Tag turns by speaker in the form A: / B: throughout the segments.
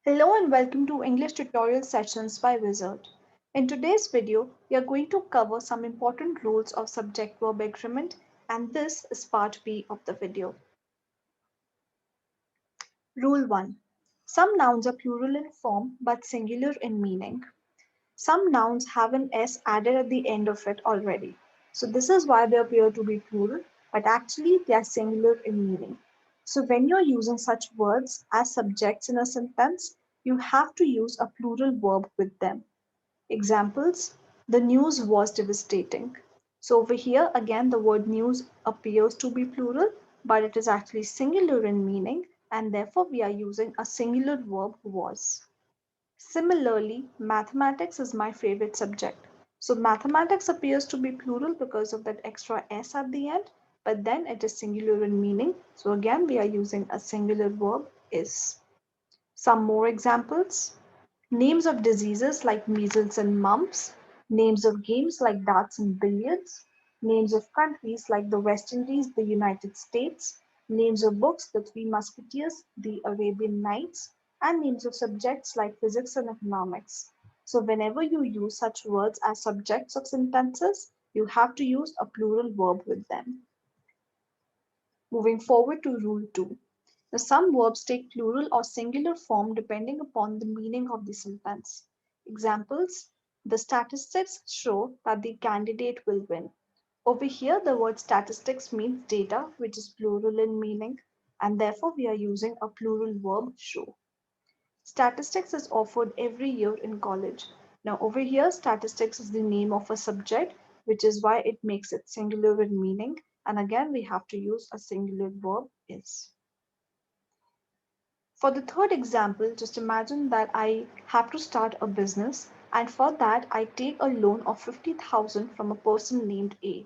A: Hello and welcome to English tutorial sessions by Wizert. In today's video, we are going to cover some important rules of subject-verb agreement, and this is part B of the video. Rule 1. Some nouns are plural in form but singular in meaning. Some nouns have an S added at the end of it already. So this is why they appear to be plural, but actually they are singular in meaning. So when you're using such words as subjects in a sentence, you have to use a plural verb with them. Examples: the news was devastating. So over here again the word news appears to be plural, but it is actually singular in meaning, and therefore we are using a singular verb was. Similarly, mathematics is my favorite subject. So mathematics appears to be plural because of that extra s at the end, but then it is singular in meaning. So again, we are using a singular verb is. Some more examples. Names of diseases like measles and mumps. Names of games like darts and billiards. Names of countries like the West Indies, the United States. Names of books, the Three Musketeers, the Arabian Nights, and names of subjects like physics and economics. So whenever you use such words as subjects of sentences, you have to use a plural verb with them. Moving forward to rule 2. Now, some verbs take plural or singular form depending upon the meaning of the sentence. Examples: the statistics show that the candidate will win. Over here, the word statistics means data, which is plural in meaning, and therefore we are using a plural verb show. Statistics is offered every year in college. Now, over here, statistics is the name of a subject, which is why it makes it singular in meaning. And again, we have to use a singular verb is. For the third example, just imagine that I have to start a business, and for that I take a loan of 50,000 from a person named A.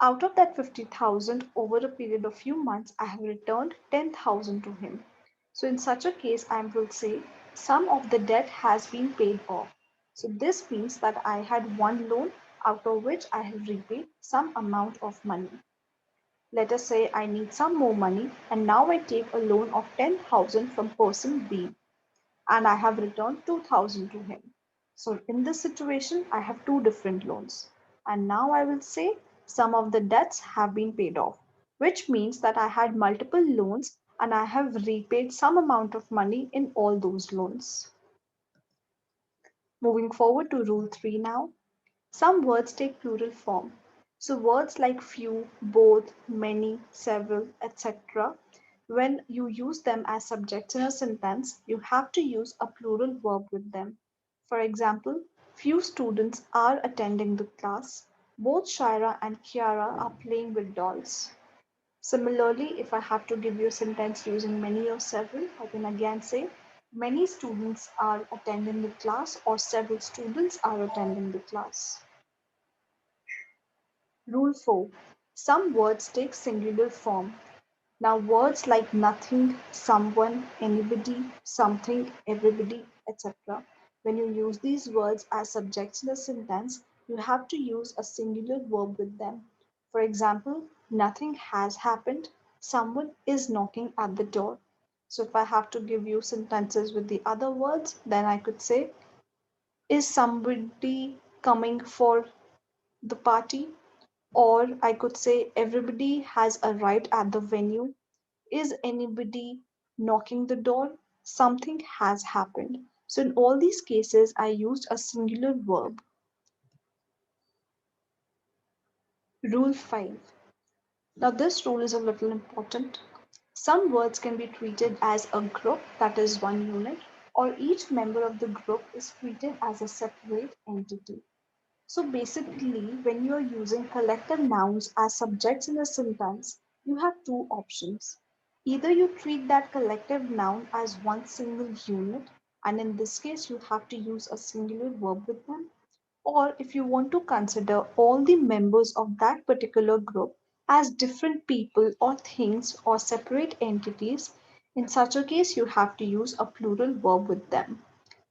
A: Out of that 50,000, over a period of few months, I have returned 10,000 to him. So in such a case, I will say some of the debt has been paid off. So this means that I had one loan out of which I have repaid some amount of money. Let us say I need some more money and now I take a loan of 10,000 from person B and I have returned 2,000 to him. So in this situation, I have two different loans. And now I will say some of the debts have been paid off, which means that I had multiple loans and I have repaid some amount of money in all those loans. Moving forward to rule 3 now. Some words take plural form. So words like few, both, many, several, etc. When you use them as subjects in a sentence, you have to use a plural verb with them. For example, few students are attending the class. Both Shaira and Kiara are playing with dolls. Similarly, if I have to give you a sentence using many or several, I can again say many students are attending the class or several students are attending the class. Rule 4. Some words take singular form. Now, words like nothing, someone, anybody, something, everybody, etc. When you use these words as subjects in a sentence, you have to use a singular verb with them. For example, nothing has happened, someone is knocking at the door. So, if I have to give you sentences with the other words, then I could say, is somebody coming for the party? Or I could say everybody has arrived at the venue. Is anybody knocking the door? Something has happened. So in all these cases, I used a singular verb. Rule 5. Now this rule is a little important. Some words can be treated as a group, that is one unit, or each member of the group is treated as a separate entity. So basically, when you're using collective nouns as subjects in a sentence, you have two options. Either you treat that collective noun as one single unit, and in this case, you have to use a singular verb with them, or if you want to consider all the members of that particular group as different people or things or separate entities, in such a case, you have to use a plural verb with them.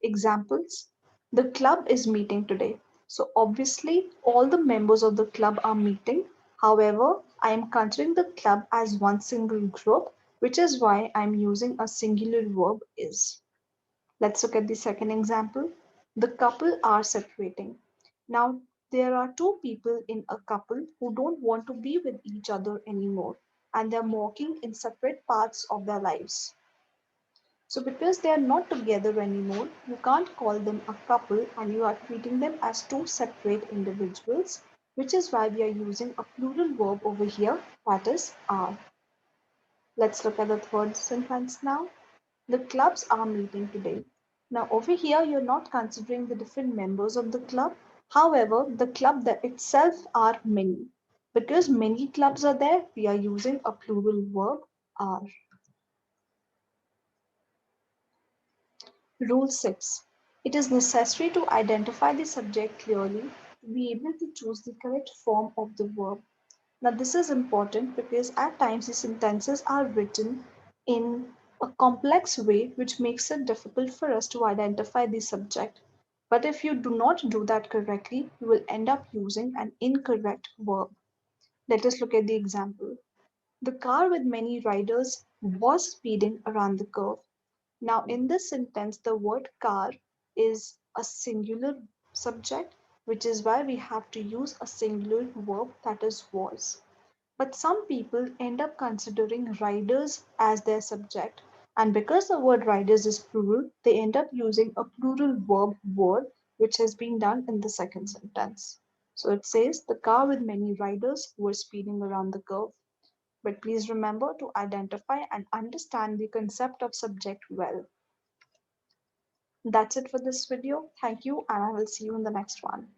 A: Examples: the club is meeting today. So, obviously, all the members of the club are meeting. However, I am considering the club as one single group, which is why I'm using a singular verb is. Let's look at the second example. The couple are separating. Now, there are two people in a couple who don't want to be with each other anymore, and they're walking in separate paths of their lives. So, because they are not together anymore, you can't call them a couple and you are treating them as two separate individuals, which is why we are using a plural verb over here, that is are. Let's look at the third sentence now. The clubs are meeting today. Now, over here, you're not considering the different members of the club. However, the club that itself are many. Because many clubs are there, we are using a plural verb are. Rule 6. It is necessary to identify the subject clearly to be able to choose the correct form of the verb. Now, this is important because at times the sentences are written in a complex way, which makes it difficult for us to identify the subject. But if you do not do that correctly, you will end up using an incorrect verb. Let us look at the example. The car with many riders was speeding around the curve. Now, in this sentence, the word car is a singular subject, which is why we have to use a singular verb that is was. But some people end up considering riders as their subject. And because the word riders is plural, they end up using a plural verb word, which has been done in the second sentence. So it says, the car with many riders were speeding around the curve. But please remember to identify and understand the concept of subject well. That's it for this video. Thank you, and I will see you in the next one.